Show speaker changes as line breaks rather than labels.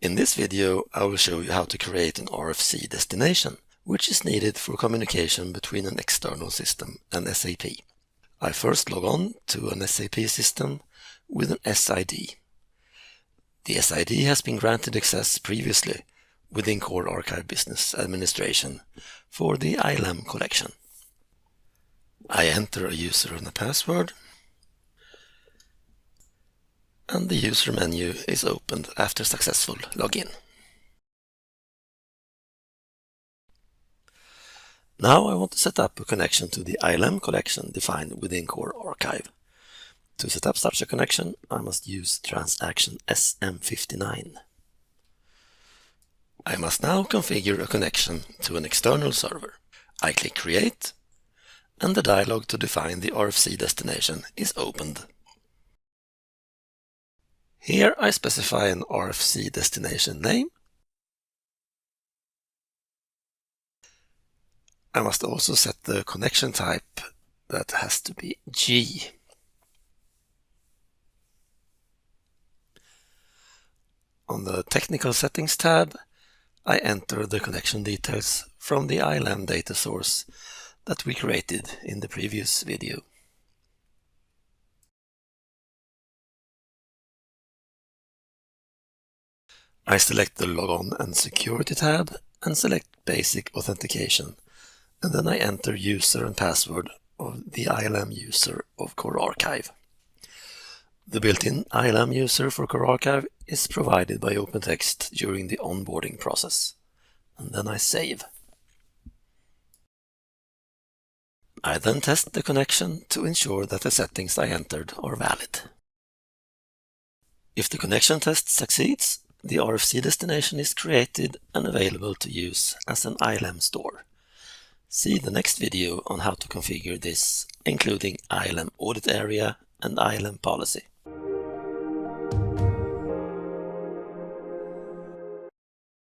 In this video, I will show you how to create an RFC destination, which is needed for communication between an external system and SAP. I first log on to an SAP system with an SID. The SID has been granted access previously within Core Archive Business Administration for the ILAM collection. I enter a user and a password, and the user menu is opened after successful login. Now I want to set up a connection to the ILAM collection defined within Core Archive. To set up such a connection, I must use transaction SM59. I must now configure a connection to an external server. I click Create, and the dialog to define the RFC destination is opened. Here I specify an RFC destination name. I must also set the connection type that has to be G. On the Technical Settings tab, I enter the connection details from the ILAM data source that we created in the previous video. I select the Logon and Security tab and select Basic Authentication, and then I enter user and password of the ILAM user of Core Archive. The built-in ILAM user for Core Archive is provided by OpenText during the onboarding process, and then I save. I then test the connection to ensure that the settings I entered are valid. If the connection test succeeds, the RFC destination is created and available to use as an ILAM store. See the next video on how to configure this, including ILAM audit area and ILAM policy.